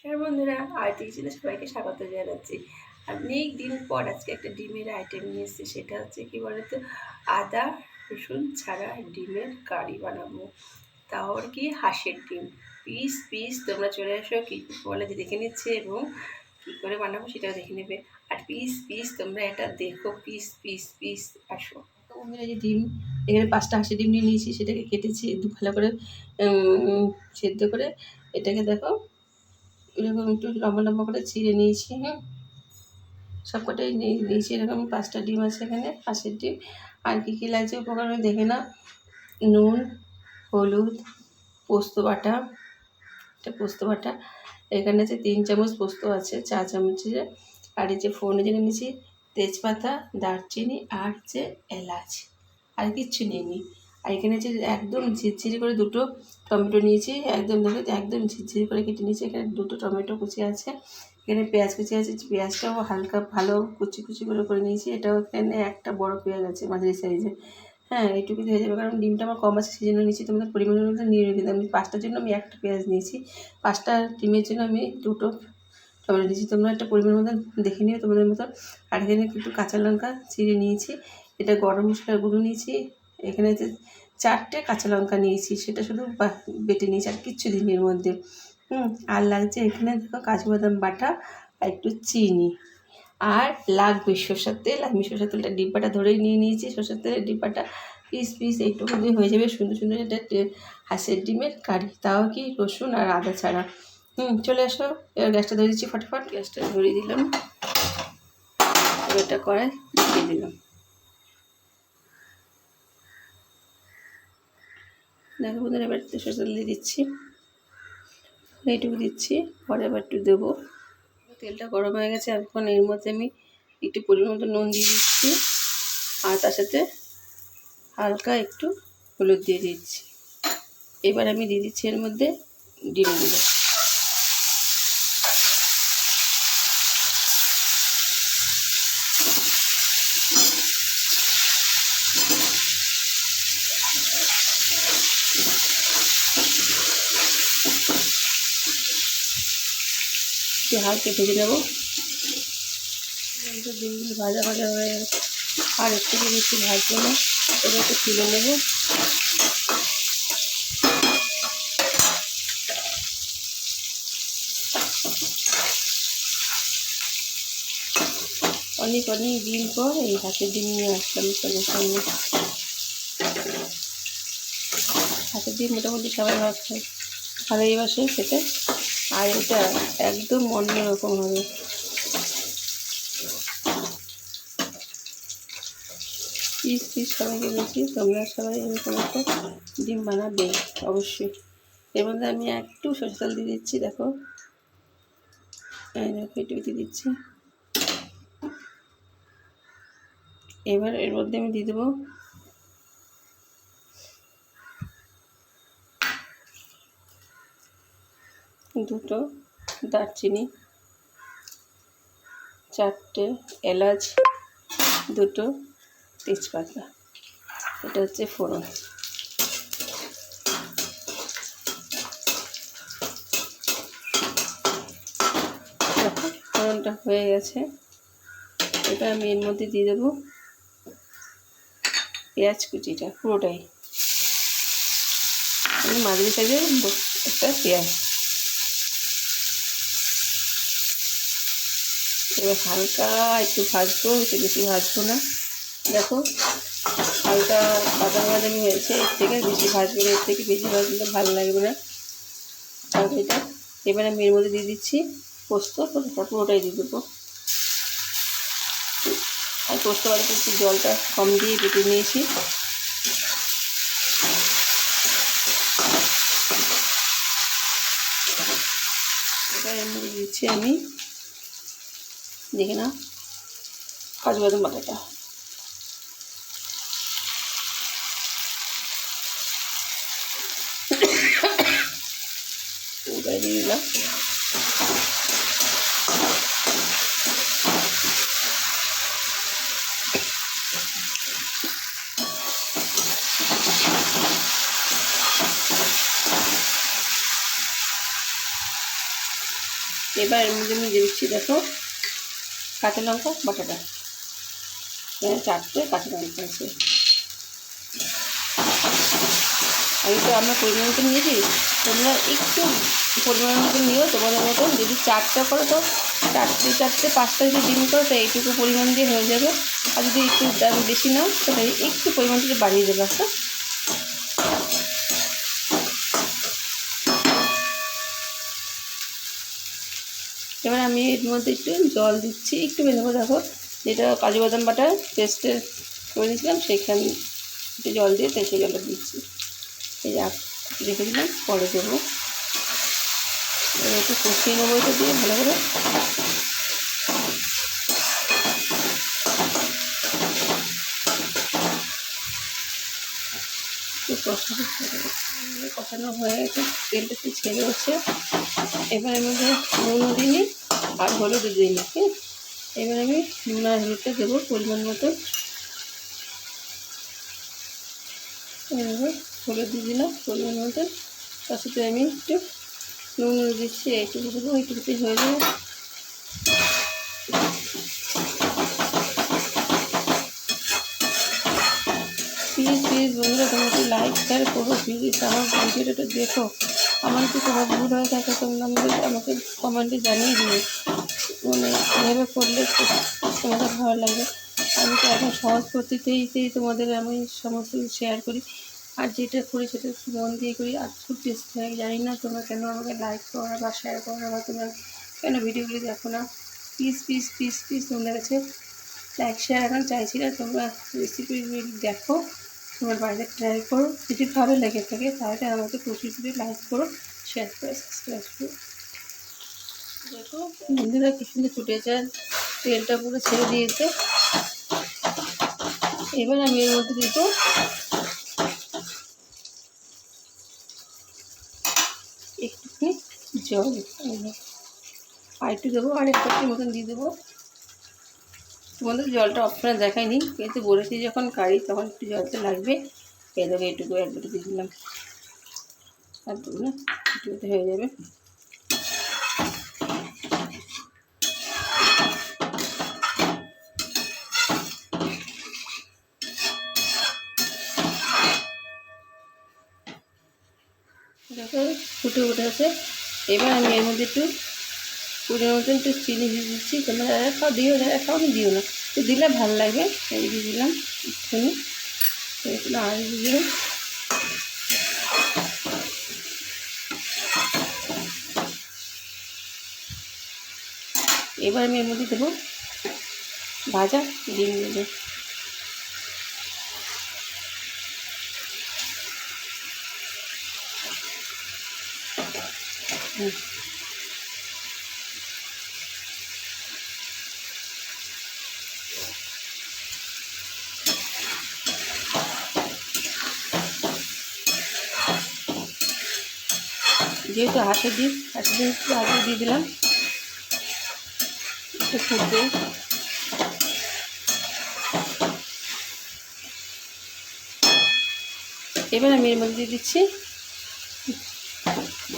নমস্কার বন্ধুরা, আরতি কিচেনে সবাইকে স্বাগত জানাচ্ছি। অনেক দিন পর আজকে একটা ডিমের আইটেম নিয়ে এসেছি। সেটা হচ্ছে কি বলতো, আদা রসুন ছাড়া ডিমের কারি বানাবো। তাও আর কি হাঁসের ডিম পিস পিস। তোমরা চলে আসো, কী বলে যে দেখে নিচ্ছে এবং কী করে বানাবো সেটাও দেখে নেবে। আর পিস পিস তোমরা এটা দেখো, পিস পিস পিস। আসো বন্ধুরা, যে ডিম এখানে 5টা হাঁসের ডিম নিয়ে নিয়েছি, সেটাকে কেটেছি একটু ভালো করে সেদ্ধ করে। এটাকে দেখো এরকম একটু লম্বা লম্বা করে ছিঁড়ে নিয়েছি। সবকটাই নিয়েছি। এরকম 5টা ডিম আছে এখানে, হাঁসের ডিম। আর কী কী লাগছে উপকরণ দেখে না। নুন, হলুদ, পোস্ত বাটা, এটা পোস্ত বাটা। এখানে আছে 3 চামচ পোস্ত আছে, 4 চামচের। আর এই যে ফোড়নে জেনে নিয়েছি তেজপাতা, দারচিনি আর হচ্ছে এলাচ। আর কিচ্ছু নেইনি। আর এখানে যে একদম ঝিরঝিরি করে 2টো টমেটো নিয়েছি, একদম দেখো একদম ঝিরঝিরি করে কেটে নিয়েছি। এখানে 2টো টমেটো কুচি আছে, এখানে পেঁয়াজ কুচি আছে, পেঁয়াজটাও হালকা ভালো কুচি কুচি করে নিয়েছি। এটাও এখানে একটা বড় পেঁয়াজ আছে মাঝারি সাইজের। হ্যাঁ, এইটুকু হয়ে যাবে, কারণ ডিমটা আমার কম আছে সেই জন্য নিয়েছি। তোমাদের পরিমাণের মধ্যে নিয়ে নেবে। আমি 5টার জন্য আমি একটা পেঁয়াজ নিয়েছি, 5টা ডিমের জন্য আমি 2টো টমেটো দিয়েছি। তোমরা একটা পরিমাণের মধ্যে দেখে নিও তোমাদের মতো। আর এখানে একটু কাঁচা লঙ্কা চিড়ে নিয়েছি। এটা গরম মশলার গুঁড়ো নিয়েছি। এখানে যে 4টে কাঁচা লঙ্কা নিয়েছি, সেটা শুধু বেটে নিয়েছি, আর কিচ্ছু দিন এর মধ্যে। আর লাগছে এখানে দেখো কাজু বাদাম বাটা আর একটু চিনি। আর লাগবে সরষের তেল। আমি সরষের তেলটা ডিব্বাটা ধরেই নিয়ে নিয়েছি। সরষের তেলের ডিব্বাটা পিস পিস এইটুকু দিয়ে হয়ে যাবে সুন্দর সুন্দর একটা হাঁসের ডিমের কারি, তাও কি রসুন আর আদা ছাড়া। চলে আসো। এবার গ্যাসটা ধরে দিচ্ছি, ফটাফট গ্যাসটা ধরিয়ে দিলাম। এটা কড়াই দিয়ে দিলাম। দেখো বন্ধুরা, এবার সরষের তেল দিয়ে দিচ্ছি, এইটুকু দিচ্ছি, পরে আবার একটু দেবো। তেলটা গরম হয়ে গেছে। এখন এর মধ্যে আমি একটু পরিমাণ মতো নুন দিয়ে দিচ্ছি, আর তার সাথে হালকা একটু হলুদ দিয়ে দিচ্ছি। এবার আমি দিয়ে দিচ্ছি এর মধ্যে ডিমগুলো। হালকা ভেজে নেবো। ডিমগুলো ভাজা ভাজা হয়ে গেছে, আর একটু বেশি ভাজবো না। এবার একটু তুলে নেবো। অনেক অনেক দিন পর এই হাঁসের ডিম নিয়ে আসলাম সবার সামনে। হাঁসের ডিম মোটামুটি সবাই ভালোই বাসে খেতে, আর এটা একদম অন্যরকম হবে। পিস পিস সবাইকে বলছি, তোমরা সবাই এরকম একটা ডিম বানাবে অবশ্যই। এর মধ্যে আমি একটু সরষের তেল দিয়ে দিচ্ছি। দেখো একটু দিয়ে দিচ্ছি। এবার এর মধ্যে আমি দিয়ে দেবো দুটো দারচিনি, 4টে এলাচ, 2টো তেজপাতা। এটা হচ্ছে ফোড়ন। ফোড়নটা হয়ে গেছে। এবার আমি এর মধ্যে দিয়ে দেবো পেঁয়াজ কুচিটা পুরোটাই। আমি মাঝারি সাইজের একটা পেঁয়াজ। এবার হালকা একটু ভাজবো, একটু বেশি ভাজবো না। দেখো হালকা বাদামি হয়েছে, এর থেকে বেশি ভাজবো না, এর থেকে বেশি ভাজলে ভালো লাগবে না তরকারিটা। এবার আমি এর মধ্যে দিয়ে দিচ্ছি পোস্ত পুরোটাই দিয়ে দেবো। আর পোস্ত বাড়িতে একটু জলটা কম দিয়ে বেটে নিয়েছি। এবার এর মধ্যে দিচ্ছি আমি, দেখে না, কাজু বাদাম বাটাটা। এবার দিয়ে দিলাম। এবার এর মধ্যে আমি দিয়ে দিচ্ছি দেখো কাঁচা লঙ্কা বাটাটা, 4টে কাঁচা লঙ্কা আছে। আমি তো আমার পরিমাণ মতো নিয়েছি, তোমরা একটু পরিমাণ মতো নিও তোমাদের মতন। যদি 4টা করো তো 4টে 5টা যদি ডিম করো তো এইটুকু পরিমাণ দিয়ে হয়ে যাবে। আর যদি একটু দাম বেশি নাও তাহলে একটু পরিমাণটা বাড়িয়ে দেবে একটা। এবার আমি এর মধ্যে একটু জল দিচ্ছি, একটু বেঁধে দেখো, যেটা কাজু বাদাম বাটা পেস্টে করে দিয়েছিলাম সেইখানে একটু জল দিয়ে তাই সেই জলটা দিচ্ছি। এই রেখে দিলাম, পরে দেবো। এবার একটু কষিয়ে নেবো এটা দিয়ে ভালো করে। কষানো হয়ে গেছে, তেলটা একটু ছেড়ে হচ্ছে। এবার এর মধ্যে নুনও দিই আর হলুদও দিই না। এবার আমি নুন আর হলুদটা দেবো পরিমাণ মতো। এবার হলুদ দিয়ে দিলাম পরিমাণ মতো, তার সাথে আমি একটু নুন দিচ্ছি, এইটুকু দেবো, এইটুকুতেই হয়ে যাবে। প্লিজ বন্ধুরা তোমরা একটু লাইক শেয়ার করো, প্লিজ আমার ভিডিওটা দেখো। আমার একটু তোমার ভুল হয়ে থাকে তোমরা আমাকে কমেন্টে জানিয়ে দিও, মানে এভাবে করলে তোমাদের ভালো লাগবে। আমি তো এখন সহজ পদ্ধতিতেই তোমাদের আমি সমস্ত শেয়ার করি, আর যেটা করি সেটা মন দিয়ে করি। আর খুব টেস্ট লাগে, জানি না তোমরা কেন আমাকে লাইক করো না বা শেয়ার করো না, বা তোমরা কেন ভিডিওগুলি দেখো না। প্লিজ তোমাদের কাছে লাইক শেয়ার এখন চাইছি না। তোমরা রেসিপিগুলি দেখো, তোমার বাড়িতে ট্রাই করো, যদি ভালো লেগে থাকে তাহলে আমাকে প্রচুর লাইক করো, শেয়ার করো, সাবস্ক্রাইব করো। দেখো বন্ধুরা কি সুন্দর ফুটে যায়, তেলটা পুরো ছেড়ে দিয়েছে। এবার আমি এর মধ্যে দিব একটুখানি জল, আর একটু দেবো, আর একটু মতন দিয়ে দেবো। তোমাদের জলটা অপশনাল দেখায়নি, কিন্তু বলেছি যখন কারি তখন একটু জলটা লাগবে। এই দেখো এইটুকু একটু দিয়ে দিলাম, আর দেবো না, একটুতে হয়ে যাবে। দেখো ফুটে উঠেছে। এবার আমি এর মধ্যে একটু পরিমাণ মতন একটু চিনি দিয়ে দিচ্ছি। তোমরা যারা খাও দিও, যারা খাও আমি দিও না, তো দিলে ভালো লাগবে। এই দিয়ে দিলাম একটুখানি, আর দিয়ে দিলাম। এবার আমি এর মধ্যে দেবো ভাজা ডিমগুলো। যেহেতু হাতে দিয়ে একটু দিয়ে দিলাম, একটু ফুটবে। এবার আমি এর মধ্যে দিয়ে দিচ্ছি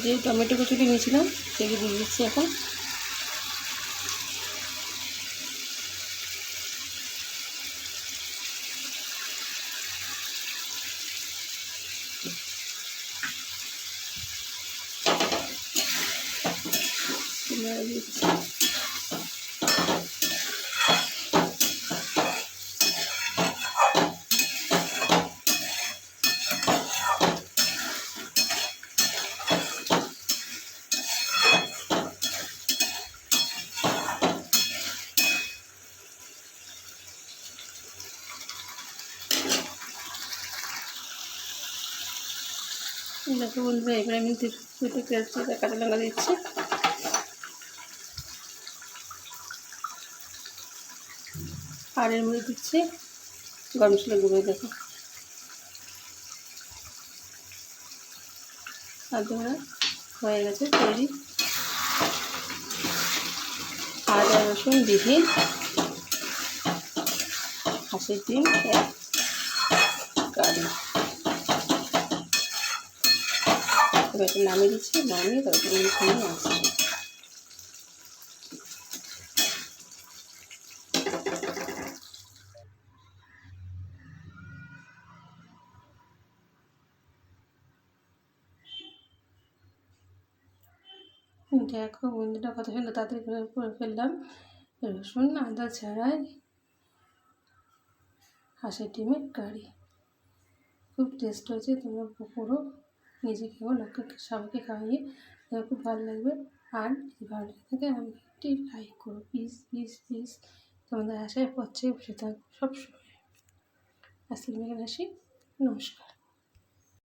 যে টমেটো কুচুরি নিয়েছিলাম সেগুলো দিয়ে দিচ্ছি এখন। দেখো বন্ধুরা এবার আমি দুটো কাঁচা লঙ্কা দিচ্ছি। আর এর মধ্যে দিচ্ছি গরম মশলা গুঁড়ো। দেখো আর তোমরা হয়ে গেছে তৈরি আদা রসুন বিহীন হাঁসের ডিম কারি। এবার নামিয়ে দিচ্ছি, নামিয়ে তারপরে আসছি। দেখো বন্ধুরা কত সুন্দর তাড়াতাড়ি করে ফেললাম রসুন আদা ছাড়াই হাঁসের ডিমের কারি। খুব টেস্ট হয়েছে, তোমরা পুরো নিজে খেয়েও লোককে সবাইকে খাওয়াইয়ে তোমার খুব ভালো লাগবে। আর যদি ভালো লেগে থাকে আমাকে একটি লাইক করো প্লিজ প্লিজ প্লিজ। তোমাদের আশায় পথে বসে থাকবো সবসময়। আজকে এখানে আসি, নমস্কার।